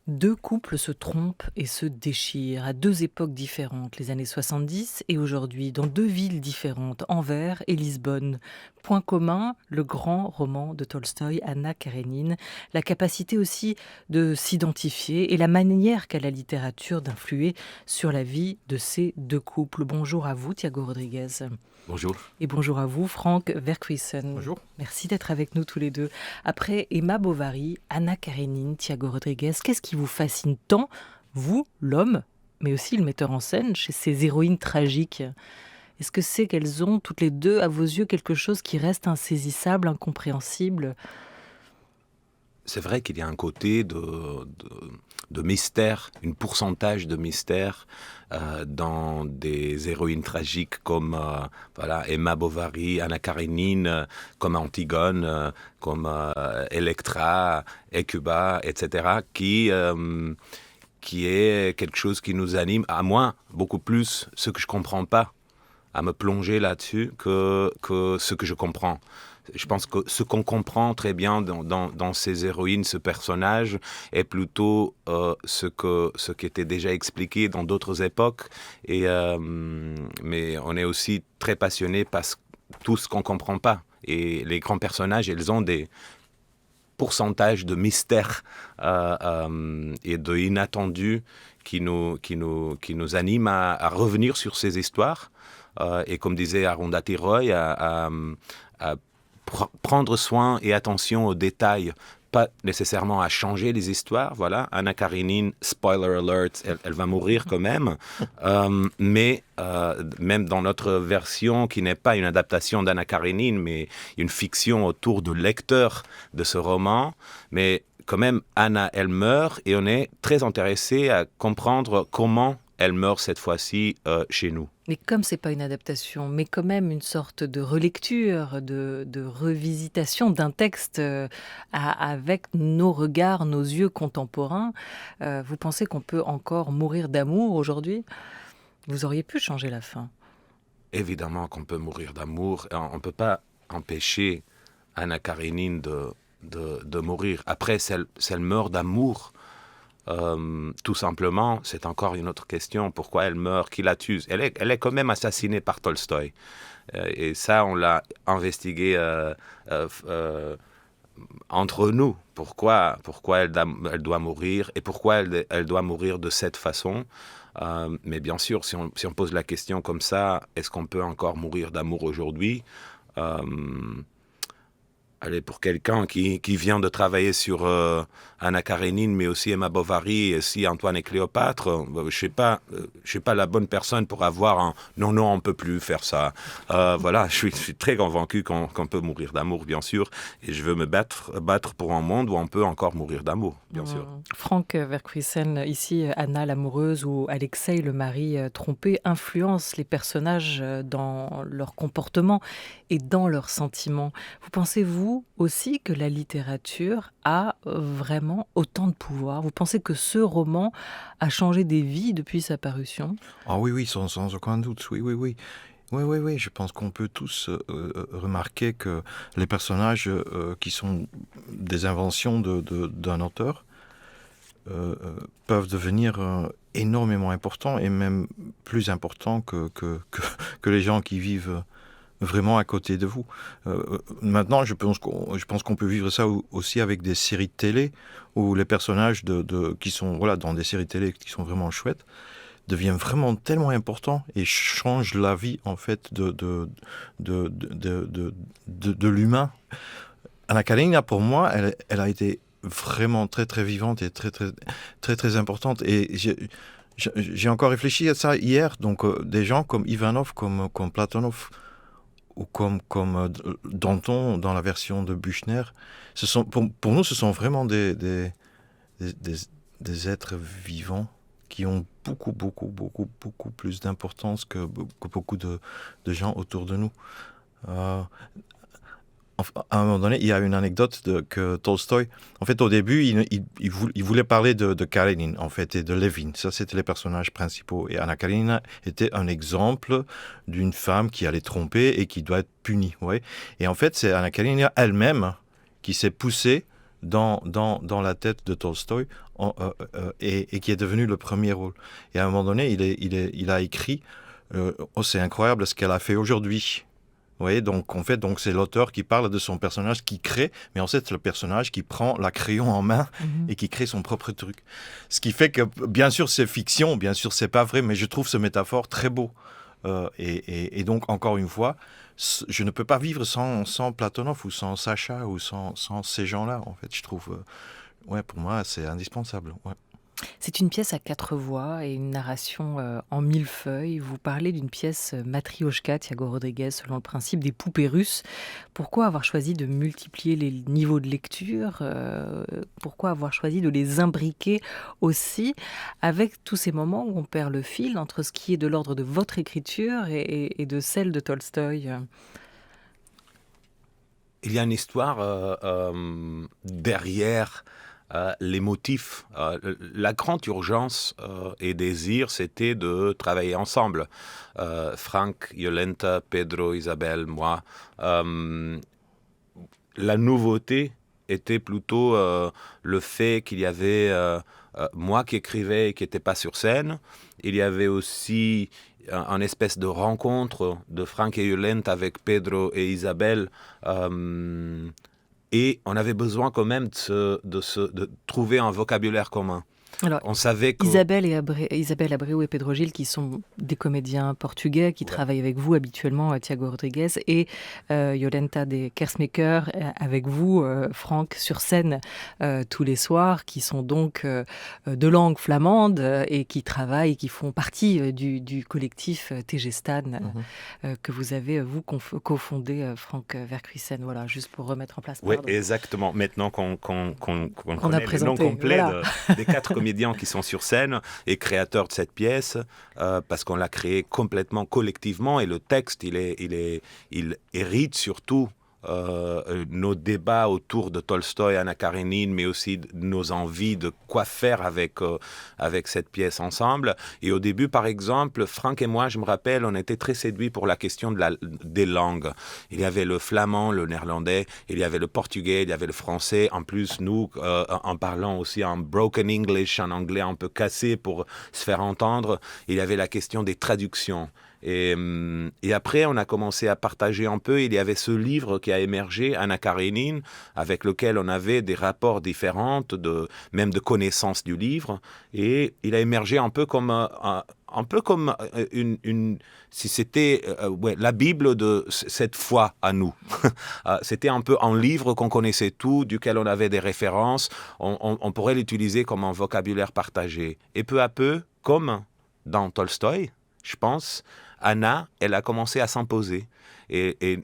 Deux couples se trompent et se déchirent à deux époques différentes, les années 70 et aujourd'hui, dans deux villes différentes, Anvers et Lisbonne. Point commun, le grand roman de Tolstoï, Anna Karénine, la capacité aussi de s'identifier et la manière qu'a la littérature d'influer sur la vie de ces deux couples. Bonjour à vous, Thiago Rodriguez. Bonjour. Et bonjour à vous, Franck Verkuysen. Bonjour. Merci d'être avec nous tous les deux. Après Emma Bovary, Anna Karénine, Thiago Rodriguez, qu'est-ce qui vous fascine tant, vous, l'homme, mais aussi le metteur en scène, chez ces héroïnes tragiques? Est-ce que c'est qu'elles ont toutes les deux, à vos yeux, quelque chose qui reste insaisissable, incompréhensible? C'est vrai qu'il y a un côté de mystère, un pourcentage de mystère dans des héroïnes tragiques comme voilà, Emma Bovary, Anna Karénine, comme Antigone, comme Electra, Hecuba, etc., qui est quelque chose qui nous anime, à moi, beaucoup plus ce que je ne comprends pas, à me plonger là-dessus que ce que je comprends. Je pense que ce qu'on comprend très bien dans ces héroïnes, ce personnage, est plutôt ce qui était déjà expliqué dans d'autres époques. Mais on est aussi très passionné par tout ce qu'on ne comprend pas. Et les grands personnages, ils ont des pourcentages de mystère et de inattendus qui nous animent à revenir sur ces histoires. Et comme disait Arundhati Roy, à prendre soin et attention aux détails, pas nécessairement à changer les histoires. Voilà, Anna Karénine, spoiler alert, elle va mourir quand même. Mais même dans notre version, qui n'est pas une adaptation d'Anna Karénine, mais une fiction autour du lecteur de ce roman, mais quand même, Anna, elle meurt et on est très intéressé à comprendre comment elle meurt cette fois-ci chez nous. Mais comme c'est pas une adaptation, mais quand même une sorte de relecture, de revisitation d'un texte avec nos regards, nos yeux contemporains, vous pensez qu'on peut encore mourir d'amour aujourd'hui? Vous auriez pu changer la fin. Évidemment qu'on peut mourir d'amour. On ne peut pas empêcher Anna Karénine de mourir. Après, si elle meurt d'amour, tout simplement, c'est encore une autre question. Pourquoi elle meurt? Qui la tue? Elle est quand même assassinée par Tolstoï. Et ça, on l'a investigué entre nous. Pourquoi elle doit mourir et pourquoi elle doit mourir de cette façon? Mais bien sûr, si on pose la question comme ça, est-ce qu'on peut encore mourir d'amour aujourd'hui? Allez, pour quelqu'un qui vient de travailler sur Anna Karénine, mais aussi Emma Bovary, et aussi Antoine et Cléopâtre, je sais pas la bonne personne pour avoir un non, on peut plus faire ça. Voilà, je suis très convaincu qu'on peut mourir d'amour, bien sûr, et je veux me battre pour un monde où on peut encore mourir d'amour, bien sûr. Franck Verkuysen, ici, Anna l'amoureuse ou Alexei le mari trompé influencent les personnages dans leur comportement et dans leurs sentiments. Vous pensez, vous aussi, que la littérature a vraiment autant de pouvoir? Vous pensez que ce roman a changé des vies depuis sa parution? Ah oui, oui, sans aucun doute, oui, oui, oui. Oui, oui, oui, je pense qu'on peut tous remarquer que les personnages qui sont des inventions d'un auteur peuvent devenir énormément importants et même plus importants que les gens qui vivent vraiment à côté de vous. Maintenant, je pense qu'on peut vivre ça aussi avec des séries de télé où les personnages qui sont voilà, dans des séries de télé qui sont vraiment chouettes devient vraiment tellement important et change la vie en fait de l'humain. Anna Karenina, pour moi, elle a été vraiment très très vivante et très très très très importante. Et j'ai encore réfléchi à ça hier. Donc des gens comme Ivanov, comme Platonov ou comme Danton dans la version de Büchner, pour nous, ce sont vraiment des êtres vivants qui ont beaucoup plus d'importance que beaucoup de gens autour de nous. À un moment donné, il y a une anecdote que Tolstoï, en fait, au début, il voulait parler de Karénine, en fait, et de Lévin. Ça, c'était les personnages principaux. Et Anna Karénina était un exemple d'une femme qui allait tromper et qui doit être punie. Ouais. Et en fait, c'est Anna Karénina elle-même qui s'est poussée dans la tête de Tolstoï et qui est devenu le premier rôle. Et à un moment donné, il a écrit oh, c'est incroyable ce qu'elle a fait aujourd'hui. Vous voyez, donc en fait, donc c'est l'auteur qui parle de son personnage, qui crée, mais en fait, c'est le personnage qui prend la crayon en main et qui crée son propre truc. Ce qui fait que, bien sûr, c'est fiction, bien sûr, c'est pas vrai, mais je trouve ce métaphore très beau. Et donc, encore une fois, je ne peux pas vivre sans Platonov ou sans Sacha ou sans ces gens-là, en fait. Je trouve, ouais, pour moi, c'est indispensable. Ouais. C'est une pièce à 4 voix et une narration en millefeuille. Vous parlez d'une pièce Matrioshka, Thiago Rodriguez, selon le principe des poupées russes. Pourquoi avoir choisi de multiplier les niveaux de lecture Pourquoi avoir choisi de les imbriquer aussi avec tous ces moments où on perd le fil entre ce qui est de l'ordre de votre écriture et de celle de Tolstoï? Il y a une histoire derrière les motifs. La grande urgence et désir, c'était de travailler ensemble. Franck, Yolenta, Pedro, Isabelle, moi. La nouveauté était plutôt le fait qu'il y avait moi qui écrivais et qui n'était pas sur scène. Il y avait aussi un espèce de rencontre de Franck et Yolenta avec Pedro et Isabelle. Et on avait besoin quand même de trouver un vocabulaire commun. Alors, On savait que... Isabelle Abreu et Pedro Gil, qui sont des comédiens portugais qui travaillent avec vous habituellement, Thiago Rodriguez, et Yolenta de Kersmaker avec vous, Franck, sur scène tous les soirs, qui sont donc de langue flamande et qui travaillent, qui font partie du collectif Tegestan que vous avez, vous, cofondé, Franck Verkuysen. Voilà, juste pour remettre en place. Oui, exactement. Maintenant qu'on connaît le nom présenté, complet voilà. des 4 comédiens qui sont sur scène et créateurs de cette pièce, parce qu'on l'a créée complètement collectivement, et le texte, il hérite surtout nos débats autour de Tolstoï, Anna Karénine, mais aussi nos envies de quoi faire avec cette pièce ensemble. Et au début, par exemple, Franck et moi, je me rappelle, on était très séduits pour la question des langues. Il y avait le flamand, le néerlandais, il y avait le portugais, il y avait le français. En plus, nous, en parlant aussi en broken English, en anglais un peu cassé pour se faire entendre, il y avait la question des traductions. Et après, on a commencé à partager un peu. Il y avait ce livre qui a émergé, Anna Karénine, avec lequel on avait des rapports différents, même de connaissances du livre. Et il a émergé un peu comme si c'était la Bible de cette foi à nous. C'était un peu un livre qu'on connaissait tout, duquel on avait des références. On pourrait l'utiliser comme un vocabulaire partagé. Et peu à peu, comme dans Tolstoï, je pense, Anna, elle a commencé à s'imposer. Et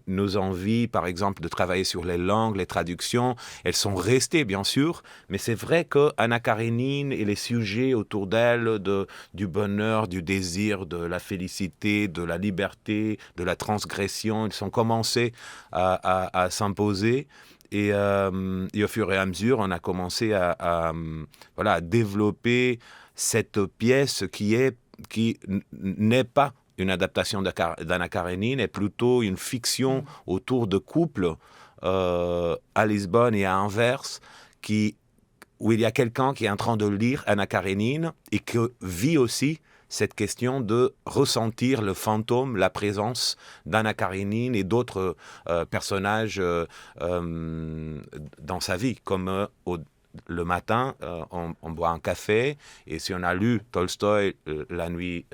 nos envies, par exemple, de travailler sur les langues, les traductions, elles sont restées, bien sûr. Mais c'est vrai que Anna Karénine et les sujets autour d'elle, du bonheur, du désir, de la félicité, de la liberté, de la transgression, ils sont commencés à s'imposer. Et au fur et à mesure, on a commencé à développer cette pièce qui n'est pas une adaptation d'Anna Karénine, est plutôt une fiction autour de couples à Lisbonne et à Anvers, où il y a quelqu'un qui est en train de lire Anna Karénine et qui vit aussi cette question de ressentir le fantôme, la présence d'Anna Karénine et d'autres personnages dans sa vie, comme le matin, on boit un café, et si on a lu Tolstoï la nuit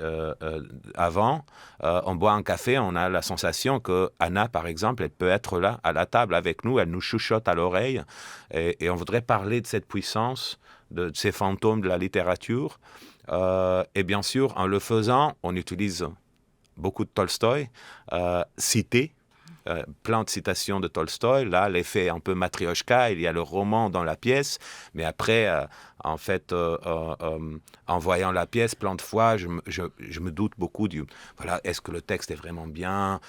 avant, on boit un café, on a la sensation que Anna, par exemple, elle peut être là, à la table avec nous, elle nous chuchote à l'oreille, et on voudrait parler de cette puissance, de ces fantômes de la littérature. Et bien sûr, en le faisant, on utilise beaucoup de Tolstoï, cité, plein de citations de Tolstoï. Là, l'effet un peu Matrioshka, il y a le roman dans la pièce, mais après, en fait, en voyant la pièce, plein de fois, je me doute beaucoup est-ce que le texte est vraiment bien?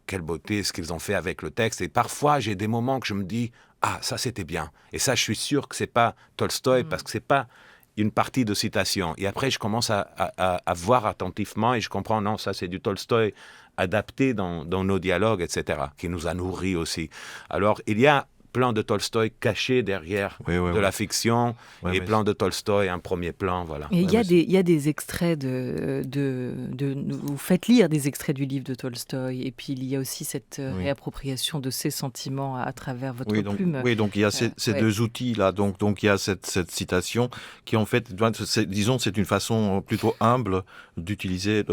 Quelle beauté ce qu'ils ont fait avec le texte. Et parfois, j'ai des moments que je me dis, ça c'était bien. Et ça, je suis sûr que c'est pas Tolstoï, parce que c'est pas une partie de citation. Et après, je commence à voir attentivement et je comprends, non, ça c'est du Tolstoï adapté dans nos dialogues, etc., qui nous a nourris aussi. Alors, il y a plein de Tolstoï cachés derrière de la fiction, et plein de Tolstoï en premier plan, voilà. Et il y a des extraits vous faites lire des extraits du livre de Tolstoï, et puis il y a aussi cette réappropriation de ses sentiments à travers votre plume. Oui, donc il y a ces deux outils-là. Donc il y a cette citation qui, en fait, disons, c'est une façon plutôt humble d'utiliser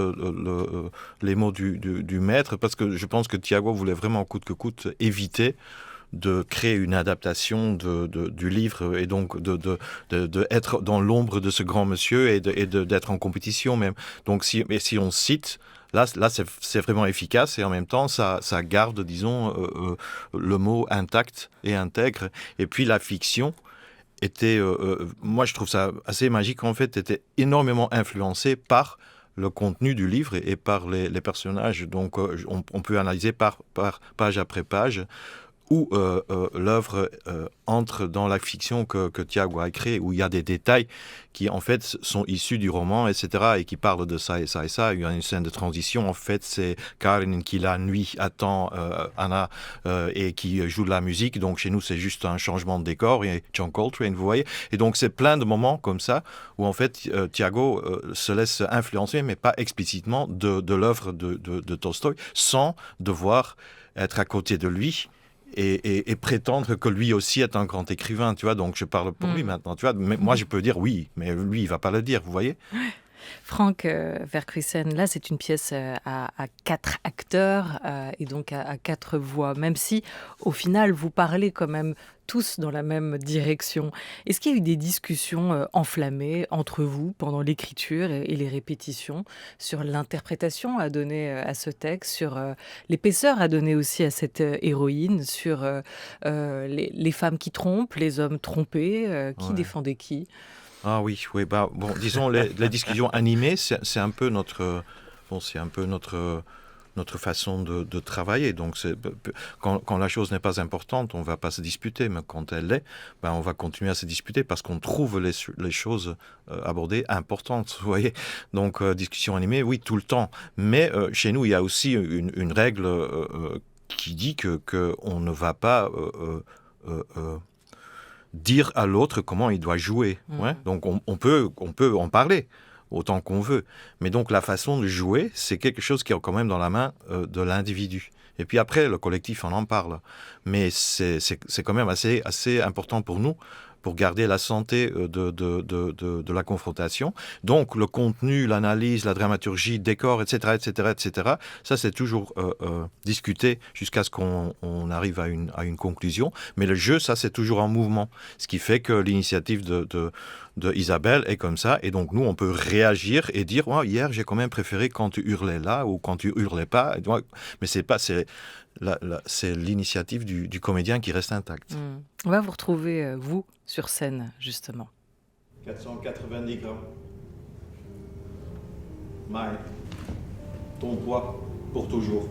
les mots du maître, parce que je pense que Tiago voulait vraiment coûte que coûte éviter de créer une adaptation du livre, et donc de être dans l'ombre de ce grand monsieur et d'être en compétition même. Donc si on cite, là c'est vraiment efficace, et en même temps ça garde, disons, le mot intact et intègre. Et puis la fiction était, moi je trouve ça assez magique, en fait, était énormément influencée par le contenu du livre et par les personnages. Donc on peut analyser par page après page où l'œuvre entre dans la fiction que Tiago a créée, où il y a des détails qui, en fait, sont issus du roman, etc., et qui parlent de ça et ça et ça. Il y a une scène de transition. En fait, c'est Karin qui, la nuit, attend Anna et qui joue de la musique. Donc, chez nous, c'est juste un changement de décor. Et John Coltrane, vous voyez. Et donc, c'est plein de moments comme ça où, en fait, Tiago se laisse influencer, mais pas explicitement, de l'œuvre de Tolstoï, sans devoir être à côté de lui et prétendre que lui aussi est un grand écrivain, tu vois. Donc je parle pour lui maintenant, tu vois. Mais moi je peux dire oui, mais lui il va pas le dire, vous voyez. Frank Verkuysen, là c'est une pièce à 4 acteurs et donc à 4 voix, même si au final vous parlez quand même tous dans la même direction. Est-ce qu'il y a eu des discussions enflammées entre vous pendant l'écriture et les répétitions sur l'interprétation à donner à ce texte, sur l'épaisseur à donner aussi à cette héroïne, sur les femmes qui trompent, les hommes trompés, qui défendait qui ? Ah oui, bon, disons les discussions animées, c'est un peu notre façon de travailler. Donc quand la chose n'est pas importante, on ne va pas se disputer, mais quand elle l'est, on va continuer à se disputer parce qu'on trouve les choses abordées importantes, vous voyez. Donc discussion animée, oui, tout le temps. Mais chez nous, il y a aussi une règle qui dit qu'on ne va pas dire à l'autre comment il doit jouer. Donc on peut en parler autant qu'on veut. Mais donc la façon de jouer, c'est quelque chose qui est quand même dans la main de l'individu. Et puis après, le collectif, on en parle. Mais c'est quand même assez important pour nous, pour garder la santé de la confrontation. Donc le contenu, l'analyse, la dramaturgie, décor, etc., ça c'est toujours discuté jusqu'à ce qu'on arrive à une conclusion. Mais le jeu, ça c'est toujours en mouvement. Ce qui fait que l'initiative de Isabelle est comme ça. Et donc nous, on peut réagir et dire oh, « Hier, j'ai quand même préféré quand tu hurlais là ou quand tu hurlais pas. » Mais c'est l'initiative du comédien qui reste intacte. On va vous retrouver, vous, sur scène, justement. 490 grammes. Maï, ton poids pour toujours.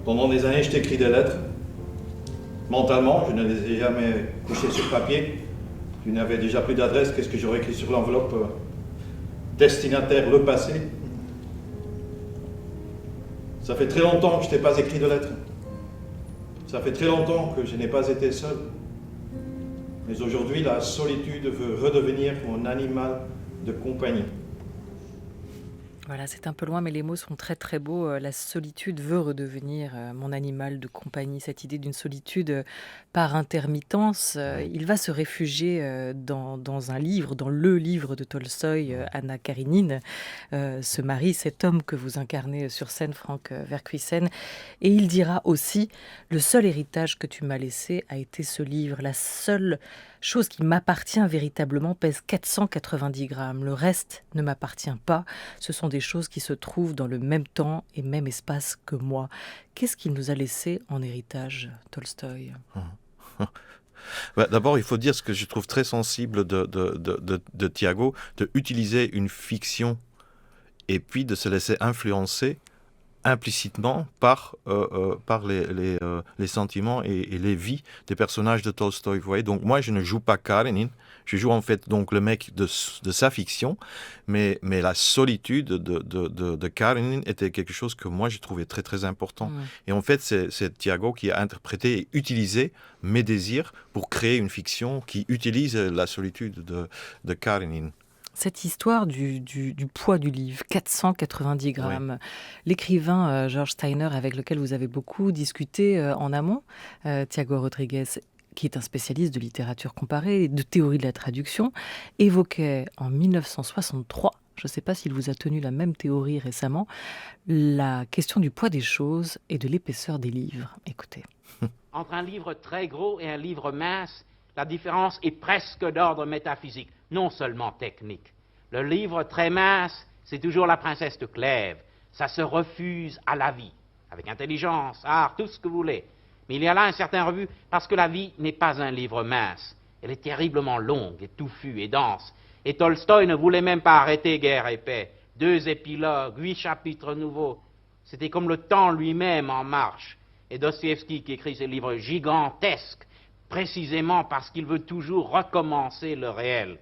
Pendant des années, je t'écris des lettres. Mentalement, je ne les ai jamais couchées sur papier. Tu n'avais déjà plus d'adresse. Qu'est-ce que j'aurais écrit sur l'enveloppe destinataire, le passé. Ça fait très longtemps que je t'ai pas écrit de lettres. Ça fait très longtemps que je n'ai pas été seul. Mais aujourd'hui, la solitude veut redevenir mon animal de compagnie. Voilà, c'est un peu loin, mais les mots sont très très beaux. La solitude veut redevenir mon animal de compagnie. Cette idée d'une solitude par intermittence. Il va se réfugier dans un livre, dans le livre de Tolstoï, Anna Karénine, ce mari, cet homme que vous incarnez sur scène, Frank Verkuysen. Et il dira aussi, le seul héritage que tu m'as laissé a été ce livre. La seule chose qui m'appartient véritablement pèse 490 grammes. Le reste ne m'appartient pas. Ce sont des choses qui se trouvent dans le même temps et même espace que moi. Qu'est-ce qu'il nous a laissé en héritage, Tolstoï ? D'abord, il faut dire ce que je trouve très sensible de Tiago, de utiliser une fiction et puis de se laisser influencer implicitement par les sentiments et les vies des personnages de Tolstoï. Vous voyez, donc moi, je ne joue pas Karenin, je joue en fait donc le mec de sa fiction, mais la solitude de Karenin était quelque chose que moi, j'ai trouvé très, très important. Et en fait, c'est Thiago qui a interprété et utilisé mes désirs pour créer une fiction qui utilise la solitude de Karenin. Cette histoire du poids du livre, 490 grammes, l'écrivain George Steiner, avec lequel vous avez beaucoup discuté en amont, Thiago Rodrigues, qui est un spécialiste de littérature comparée et de théorie de la traduction, évoquait en 1963, je ne sais pas s'il vous a tenu la même théorie récemment, la question du poids des choses et de l'épaisseur des livres. Écoutez. Entre un livre très gros et un livre mince, la différence est presque d'ordre métaphysique, non seulement technique. Le livre très mince, c'est toujours la princesse de Clèves. Ça se refuse à la vie, avec intelligence, art, tout ce que vous voulez. Mais il y a là un certain refus, parce que la vie n'est pas un livre mince. Elle est terriblement longue et touffue et dense. Et Tolstoï ne voulait même pas arrêter Guerre et Paix. 2 épilogues, 8 chapitres nouveaux. C'était comme le temps lui-même en marche. Et Dostoïevski qui écrit ces livres gigantesques, précisément parce qu'il veut toujours recommencer le réel.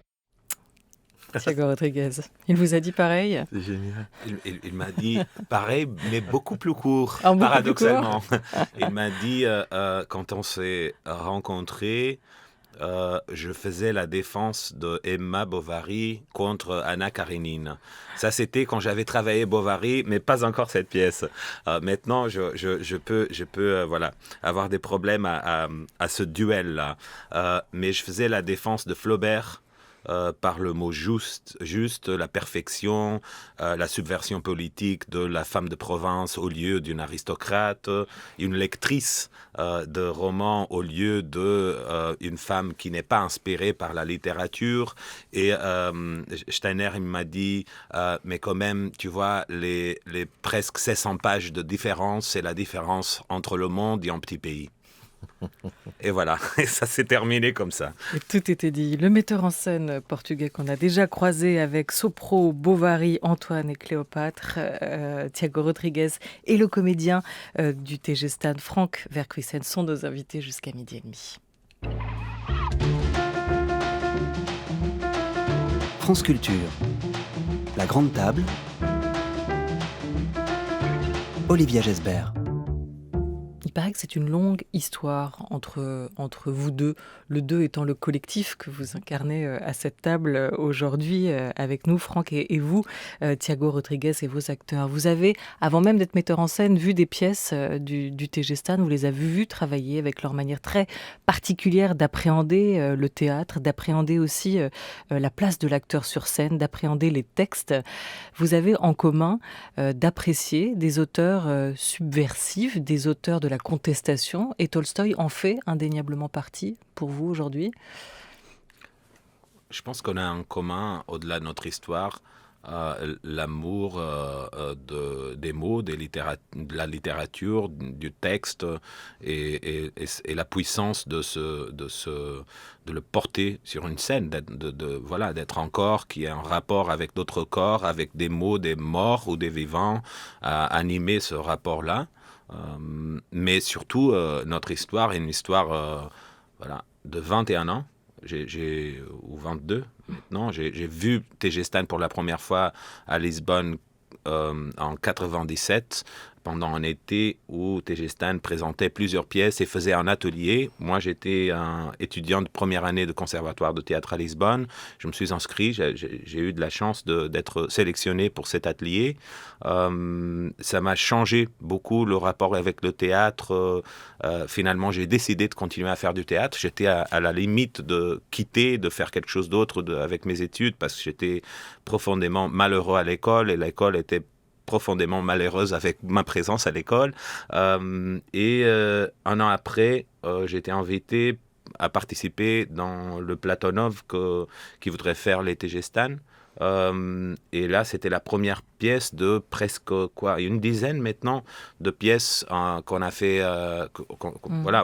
Thiago Rodrigues, il vous a dit pareil? C'est génial. Il m'a dit pareil, mais beaucoup plus court, Beaucoup paradoxalement. Il m'a dit, quand on s'est rencontrés, je faisais la défense de Emma Bovary contre Anna Karenine. Ça, c'était quand j'avais travaillé Bovary, mais pas encore cette pièce. Maintenant, je peux voilà, avoir des problèmes à ce duel-là. Mais je faisais la défense de Flaubert par le mot juste, la perfection, la subversion politique de la femme de province au lieu d'une aristocrate, une lectrice de romans au lieu d'une femme qui n'est pas inspirée par la littérature. Et Steiner, il m'a dit, mais quand même, tu vois, les presque 700 pages de différence, c'est la différence entre le monde et un petit pays. Et voilà, et ça s'est terminé comme ça. Et tout était dit. Le metteur en scène portugais qu'on a déjà croisé avec Sopro, Bovary, Antoine et Cléopâtre, Thiago Rodrigues, et le comédien du TG Stan, Franck Verkuisen, sont nos invités jusqu'à 12h30. France Culture, la grande table, Olivia Gesbert. Il paraît que c'est une longue histoire entre vous deux, le deux étant le collectif que vous incarnez à cette table aujourd'hui avec nous, Franck, et vous, Thiago Rodrigues, et vos acteurs. Vous avez, avant même d'être metteur en scène, vu des pièces du TG Stan, vous les avez vus travailler avec leur manière très particulière d'appréhender le théâtre, d'appréhender aussi la place de l'acteur sur scène, d'appréhender les textes. Vous avez en commun d'apprécier des auteurs subversifs, des auteurs de la contestation, et Tolstoï en fait indéniablement partie pour vous aujourd'hui? Je pense qu'on a en commun, au-delà de notre histoire, l'amour des mots, de la littérature, du texte et la puissance de le porter sur une scène, d'être un corps qui a un rapport avec d'autres corps, avec des mots, des morts ou des vivants, à animer ce rapport-là. Mais surtout, notre histoire est une histoire de 21 ans. Ou 22 maintenant. J'ai vu TG Stan pour la première fois à Lisbonne en 97, pendant un été où TG Stan présentait plusieurs pièces et faisait un atelier. Moi, j'étais un étudiant de première année de conservatoire de théâtre à Lisbonne. Je me suis inscrit, j'ai eu de la chance d'être sélectionné pour cet atelier. Ça m'a changé beaucoup le rapport avec le théâtre. Finalement, j'ai décidé de continuer à faire du théâtre. J'étais à la limite de quitter, de faire quelque chose d'autre avec mes études, parce que j'étais profondément malheureux à l'école et l'école était profondément malheureuse avec ma présence à l'école. Un an après, j'ai été invité à participer dans le Platonov qui voudrait faire les TG Stan. Et là, c'était la première pièce de presque une dizaine maintenant de pièces qu'on a fait,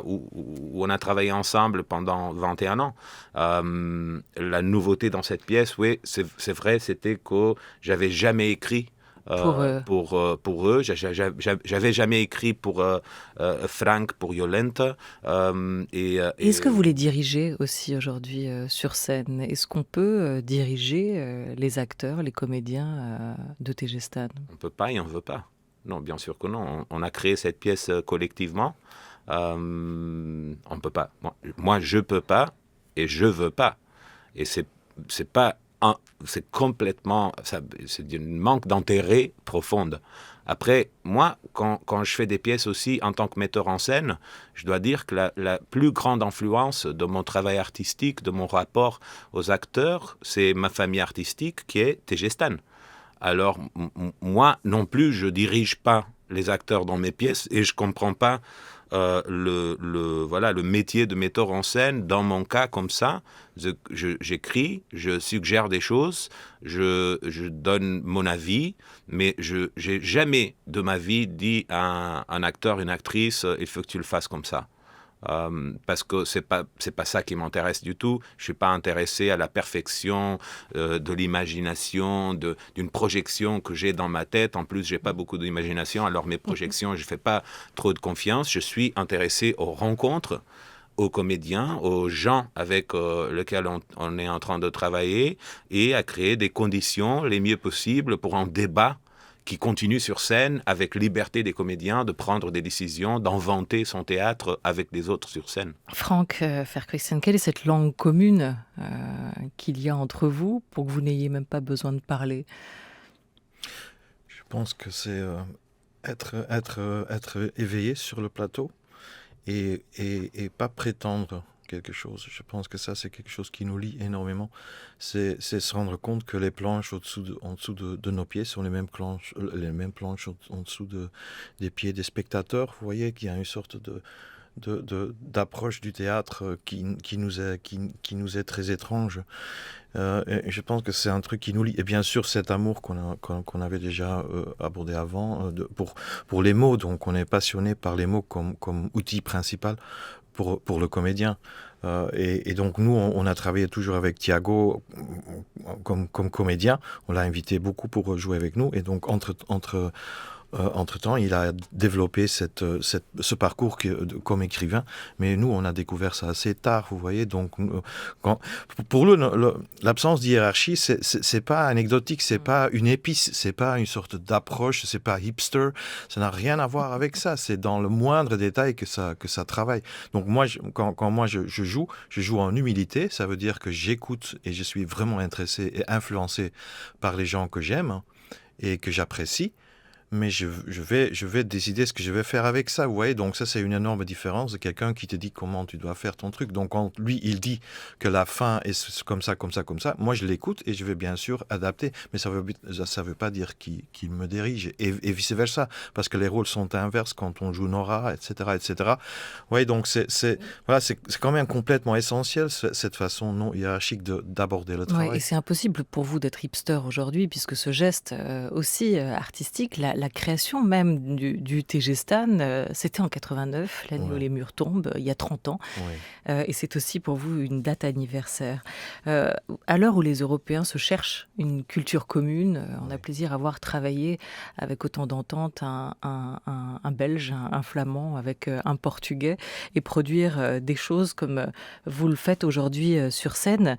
où on a travaillé ensemble pendant 21 ans. La nouveauté dans cette pièce, oui, c'est vrai, c'était que j'avais jamais écrit pour eux. J'avais jamais écrit pour Frank, pour Jolenta. Est-ce que vous les dirigez aussi aujourd'hui sur scène? Est-ce qu'on peut diriger les acteurs, les comédiens de Tegestan? On ne peut pas et on ne veut pas. Non, bien sûr que non. On a créé cette pièce collectivement. On ne peut pas. Moi, je ne peux pas et je ne veux pas. Et c'est pas c'est complètement, c'est un manque d'intérêt profonde. Après, moi, quand je fais des pièces aussi en tant que metteur en scène, je dois dire que la plus grande influence de mon travail artistique, de mon rapport aux acteurs, c'est ma famille artistique qui est Tegestan. Alors, moi non plus, je dirige pas les acteurs dans mes pièces et je comprends pas le métier de metteur en scène. Dans mon cas, comme ça, j'écris, je suggère des choses, je donne mon avis, mais je n'ai jamais de ma vie dit à un acteur, une actrice, il faut que tu le fasses comme ça. Parce que c'est pas ça qui m'intéresse du tout. Je suis pas intéressé à la perfection de l'imagination, d'une projection que j'ai dans ma tête. En plus, j'ai pas beaucoup d'imagination, alors mes projections, je fais pas trop de confiance. Je suis intéressé aux rencontres, aux comédiens, aux gens avec lesquels on est en train de travailler, et à créer des conditions les mieux possibles pour un débat qui continue sur scène avec liberté des comédiens de prendre des décisions, d'inventer son théâtre avec les autres sur scène. Frank Verkuysen, quelle est cette langue commune qu'il y a entre vous pour que vous n'ayez même pas besoin de parler? Je pense que c'est être éveillé sur le plateau et pas prétendre quelque chose. Je pense que ça, c'est quelque chose qui nous lie énormément. C'est se rendre compte que les planches en dessous de nos pieds sont les mêmes planches en dessous des pieds des spectateurs. Vous voyez qu'il y a une sorte d'approche du théâtre qui nous est très étrange. Et je pense que c'est un truc qui nous lie. Et bien sûr, cet amour qu'on avait déjà abordé avant pour les mots. Donc, on est passionné par les mots comme outil principal pour le comédien. Et donc, nous, on a travaillé toujours avec Thiago comme comédien. On l'a invité beaucoup pour jouer avec nous. Et donc, entre-temps, il a développé ce parcours comme écrivain, mais nous, on a découvert ça assez tard, vous voyez. Donc, pour lui, l'absence d'hiérarchie, c'est pas anecdotique, c'est pas une épice, c'est pas une sorte d'approche, c'est pas hipster, ça n'a rien à voir avec ça. C'est dans le moindre détail que ça travaille. Donc, moi, quand moi je joue en humilité, ça veut dire que j'écoute et je suis vraiment intéressé et influencé par les gens que j'aime et que j'apprécie. Mais je vais décider ce que je vais faire avec ça, vous voyez. Donc ça, c'est une énorme différence de quelqu'un qui te dit comment tu dois faire ton truc. Donc quand lui, il dit que la fin est comme ça, moi je l'écoute et je vais bien sûr adapter. Mais ça veut pas dire qu'il me dirige et vice-versa, parce que les rôles sont inverses quand on joue Nora, etc., etc. Vous voyez, donc c'est quand même complètement essentiel, cette façon non hiérarchique d'aborder le travail. Ouais, et c'est impossible pour vous d'être hipster aujourd'hui, puisque ce geste aussi artistique, la création même du Tegestan, c'était en 89, l'année où les murs tombent, il y a 30 ans. Ouais. Et c'est aussi pour vous une date anniversaire. À l'heure où les Européens se cherchent une culture commune, on a plaisir à voir travailler avec autant d'entente un Belge, un Flamand, avec un Portugais, et produire des choses comme vous le faites aujourd'hui sur scène.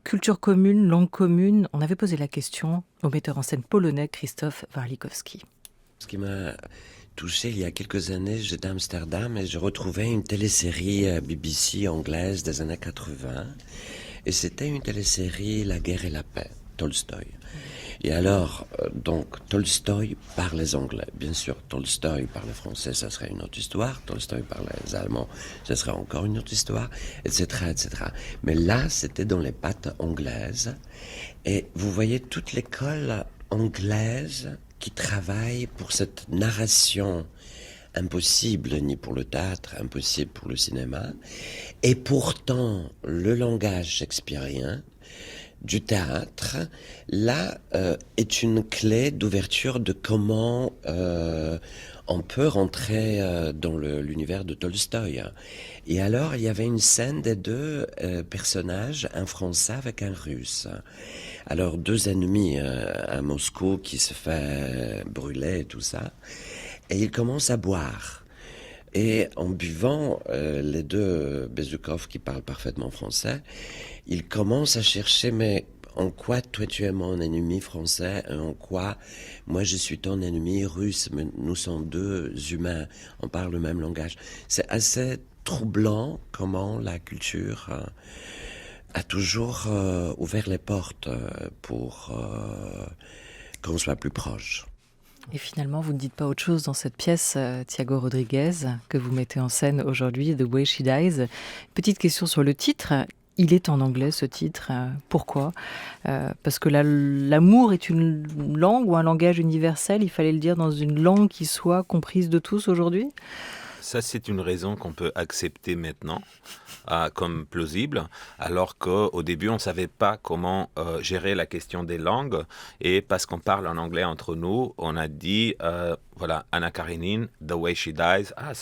Culture commune, langue commune, on avait posé la question au metteur en scène polonais Krzysztof Warlikowski. Ce qui m'a touché il y a quelques années, j'étais à Amsterdam et je retrouvais une télésérie BBC anglaise des années 80. Et c'était une télésérie La guerre et la paix, Tolstoï. Et alors, donc, Tolstoï parlait anglais. Bien sûr, Tolstoï parlait français, ça serait une autre histoire. Tolstoï parlait allemand, ça serait encore une autre histoire, etc., etc. Mais là, c'était dans les pattes anglaises. Et vous voyez toute l'école anglaise qui travaille pour cette narration impossible, ni pour le théâtre, impossible pour le cinéma. Et pourtant, le langage shakespearien du théâtre, là, est une clé d'ouverture de comment on peut rentrer dans l'univers de Tolstoï. Et alors, il y avait une scène des deux personnages, un Français avec un Russe. Alors, deux ennemis à Moscou qui se fait brûler et tout ça. Et ils commencent à boire. Et en buvant, les deux Bezukhov qui parlent parfaitement français, ils commencent à chercher, mais en quoi toi tu es mon ennemi français et en quoi moi je suis ton ennemi russe, mais nous sommes deux humains, on parle le même langage. C'est assez troublant comment la culture a toujours ouvert les portes pour qu'on soit plus proche. Et finalement, vous ne dites pas autre chose dans cette pièce, Thiago Rodriguez, que vous mettez en scène aujourd'hui, The Way She Dies. Petite question sur le titre. Il est en anglais, ce titre. Pourquoi ? Parce que l'amour est une langue ou un langage universel. Il fallait le dire dans une langue qui soit comprise de tous aujourd'hui ? Ça, c'est une raison qu'on peut accepter maintenant comme plausible, alors qu'au début, on ne savait pas comment gérer la question des langues. Et parce qu'on parle en anglais entre nous, on a dit, voilà, Anna Karenine, The Way She Dies. Ah,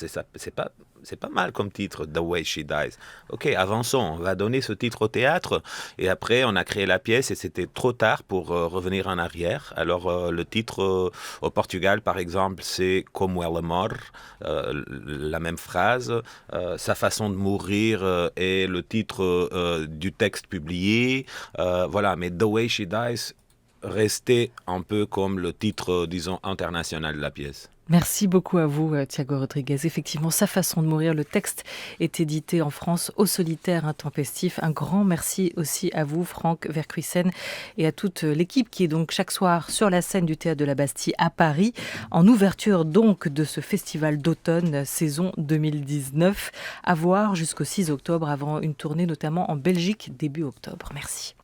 c'est pas mal comme titre, The Way She Dies. Ok, avançons, on va donner ce titre au théâtre. Et après, on a créé la pièce et c'était trop tard pour revenir en arrière. Alors, le titre au Portugal, par exemple, c'est Como ela morre, la même phrase. Sa façon de mourir est le titre du texte publié. Voilà, mais The Way She Dies restait un peu comme le titre, disons, international de la pièce. Merci beaucoup à vous, Thiago Rodriguez. Effectivement, Sa façon de mourir, le texte est édité en France au Solitaire Intempestif. Un grand merci aussi à vous, Franck Vercuyssen, et à toute l'équipe qui est donc chaque soir sur la scène du Théâtre de la Bastille à Paris, en ouverture donc de ce festival d'automne saison 2019, à voir jusqu'au 6 octobre, avant une tournée notamment en Belgique début octobre. Merci.